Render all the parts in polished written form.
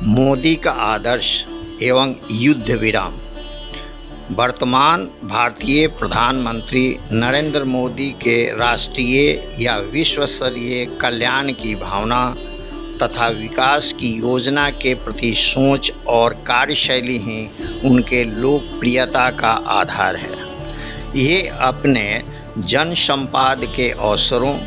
मोदी का आदर्श एवं युद्ध विराम। वर्तमान भारतीय प्रधानमंत्री नरेंद्र मोदी के राष्ट्रीय या विश्व स्तरीय कल्याण की भावना तथा विकास की योजना के प्रति सोच और कार्यशैली ही उनके लोकप्रियता का आधार है। ये अपने जन संवाद के अवसरों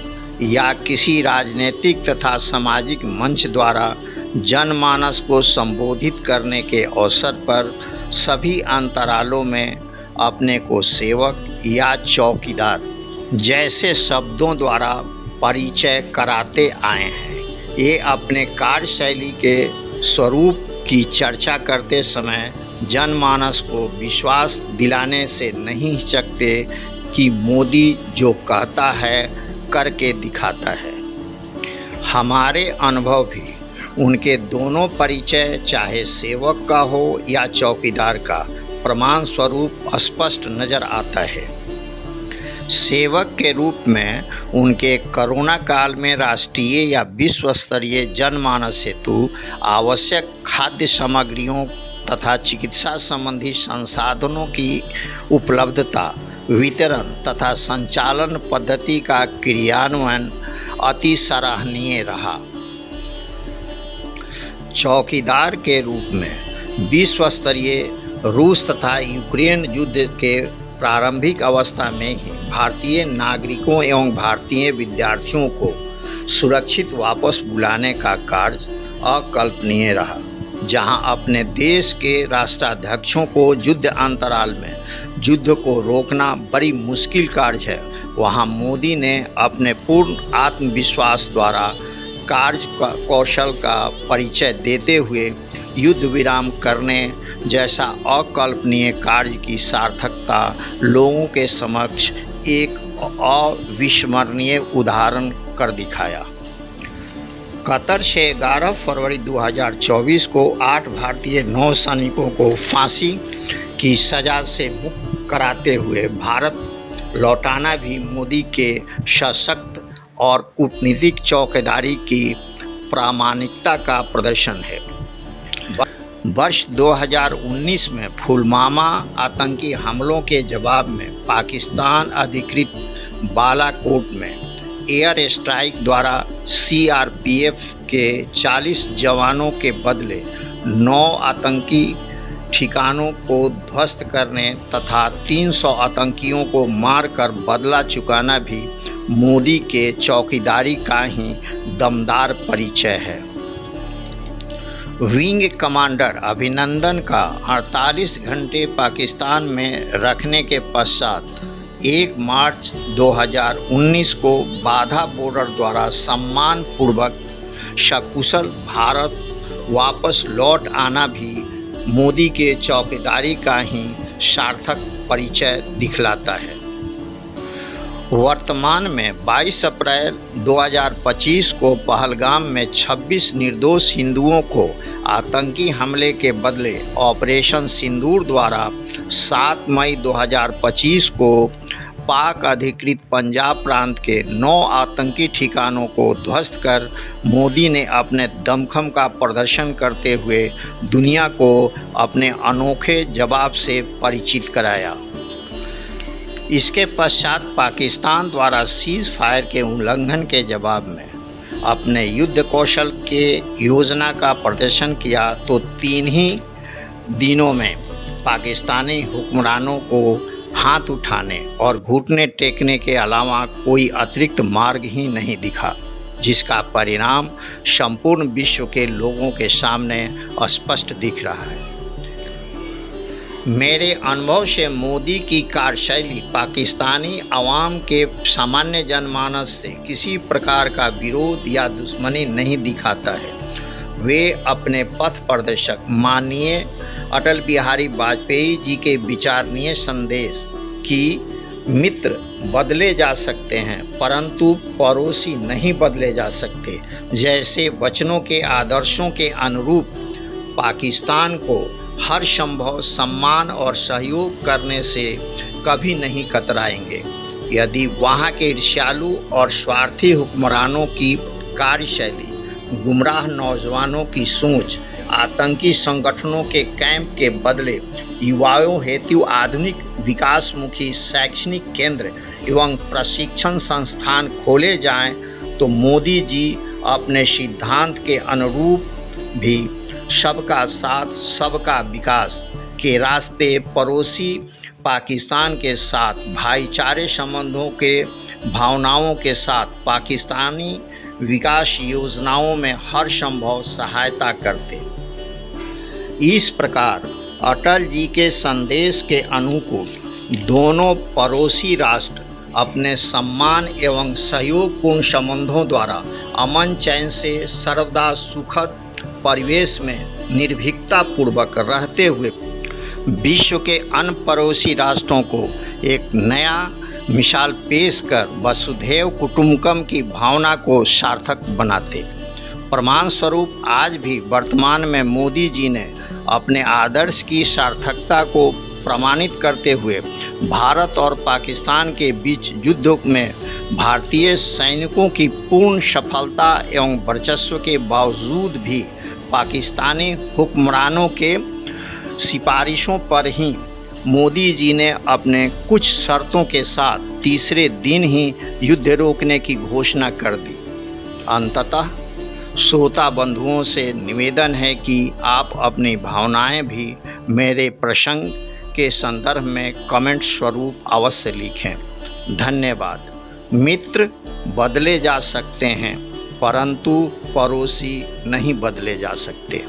या किसी राजनीतिक तथा सामाजिक मंच द्वारा जनमानस को संबोधित करने के अवसर पर सभी अंतरालों में अपने को सेवक या चौकीदार जैसे शब्दों द्वारा परिचय कराते आए हैं। ये अपने कार्यशैली के स्वरूप की चर्चा करते समय जनमानस को विश्वास दिलाने से नहीं हिचकते कि मोदी जो कहता है करके दिखाता है। हमारे अनुभव भी उनके दोनों परिचय चाहे सेवक का हो या चौकीदार का प्रमाण स्वरूप स्पष्ट नज़र आता है। सेवक के रूप में उनके कोरोना काल में राष्ट्रीय या विश्व स्तरीय जनमानस हेतु आवश्यक खाद्य सामग्रियों तथा चिकित्सा संबंधी संसाधनों की उपलब्धता, वितरण तथा संचालन पद्धति का क्रियान्वयन अति सराहनीय रहा। चौकीदार के रूप में विश्व स्तरीय रूस तथा यूक्रेन युद्ध के प्रारंभिक अवस्था में ही भारतीय नागरिकों एवं भारतीय विद्यार्थियों को सुरक्षित वापस बुलाने का कार्य अकल्पनीय रहा। जहां अपने देश के राष्ट्राध्यक्षों को युद्ध अंतराल में युद्ध को रोकना बड़ी मुश्किल कार्य है, वहां मोदी ने अपने पूर्ण आत्मविश्वास द्वारा कार्य कौशल का परिचय देते हुए युद्ध विराम करने जैसा अकल्पनीय कार्य की सार्थकता लोगों के समक्ष एक अविस्मरणीय उदाहरण कर दिखाया। कतर से 11 फरवरी 2024 को 8 भारतीय नौसैनिकों को फांसी की सज़ा से मुक्त कराते हुए भारत लौटाना भी मोदी के सशक्त और कूटनीतिक चौकीदारी की प्रामाणिकता का प्रदर्शन है। वर्ष 2019 में पुलवामा आतंकी हमलों के जवाब में पाकिस्तान अधिकृत बालाकोट में एयर स्ट्राइक द्वारा सीआरपीएफ के 40 जवानों के बदले 9 आतंकी ठिकानों को ध्वस्त करने तथा 300 आतंकियों को मारकर बदला चुकाना भी मोदी के चौकीदारी का ही दमदार परिचय है। विंग कमांडर अभिनंदन का 48 घंटे पाकिस्तान में रखने के पश्चात 1 मार्च 2019 को बाधा बॉर्डर द्वारा सम्मानपूर्वक सकुशल भारत वापस लौट आना भी मोदी के चौकीदारी का ही सार्थक परिचय दिखलाता है। वर्तमान में 22 अप्रैल 2025 को पहलगाम में 26 निर्दोष हिंदुओं को आतंकी हमले के बदले ऑपरेशन सिंदूर द्वारा 7 मई 2025 को पाक अधिकृत पंजाब प्रांत के 9 आतंकी ठिकानों को ध्वस्त कर मोदी ने अपने दमखम का प्रदर्शन करते हुए दुनिया को अपने अनोखे जवाब से परिचित कराया। इसके पश्चात पाकिस्तान द्वारा सीज फायर के उल्लंघन के जवाब में अपने युद्ध कौशल के योजना का प्रदर्शन किया तो 3 ही दिनों में पाकिस्तानी हुक्मरानों को हाथ उठाने और घुटने टेकने के अलावा कोई अतिरिक्त मार्ग ही नहीं दिखा, जिसका परिणाम संपूर्ण विश्व के लोगों के सामने स्पष्ट दिख रहा है। मेरे अनुभव से मोदी की कार्यशैली पाकिस्तानी अवाम के सामान्य जनमानस से किसी प्रकार का विरोध या दुश्मनी नहीं दिखाता है। वे अपने पथ प्रदर्शक माननीय अटल बिहारी वाजपेयी जी के विचारणीय संदेश कि मित्र बदले जा सकते हैं परंतु पड़ोसी नहीं बदले जा सकते जैसे वचनों के आदर्शों के अनुरूप पाकिस्तान को हर संभव सम्मान और सहयोग करने से कभी नहीं कतराएंगे। यदि वहाँ के ईर्ष्यालु और स्वार्थी हुक्मरानों की कार्यशैली, गुमराह नौजवानों की सोच आतंकी संगठनों के कैंप के बदले युवाओं हेतु आधुनिक विकासमुखी शैक्षणिक केंद्र एवं प्रशिक्षण संस्थान खोले जाएं, तो मोदी जी अपने सिद्धांत के अनुरूप भी सबका साथ सबका विकास के रास्ते पड़ोसी पाकिस्तान के साथ भाईचारे संबंधों के भावनाओं के साथ पाकिस्तानी विकास योजनाओं में हर संभव सहायता करते। इस प्रकार अटल जी के संदेश के अनुकूल दोनों पड़ोसी राष्ट्र अपने सम्मान एवं सहयोगपूर्ण संबंधों द्वारा अमन चैन से सर्वदा सुखद परिवेश में निर्भीकता पूर्वक रहते हुए विश्व के अन्य पड़ोसी राष्ट्रों को एक नया मिसाल पेश कर वसुधैव कुटुंबकम की भावना को सार्थक बनाते। प्रमाण स्वरूप आज भी वर्तमान में मोदी जी ने अपने आदर्श की सार्थकता को प्रमाणित करते हुए भारत और पाकिस्तान के बीच युद्ध में भारतीय सैनिकों की पूर्ण सफलता एवं वर्चस्व के बावजूद भी पाकिस्तानी हुक्मरानों के सिफारिशों पर ही मोदी जी ने अपने कुछ शर्तों के साथ तीसरे दिन ही युद्ध रोकने की घोषणा कर दी। अंततः श्रोता बंधुओं से निवेदन है कि आप अपनी भावनाएं भी मेरे प्रसंग के संदर्भ में कमेंट स्वरूप अवश्य लिखें। धन्यवाद। मित्र बदले जा सकते हैं परंतु पड़ोसी नहीं बदले जा सकते।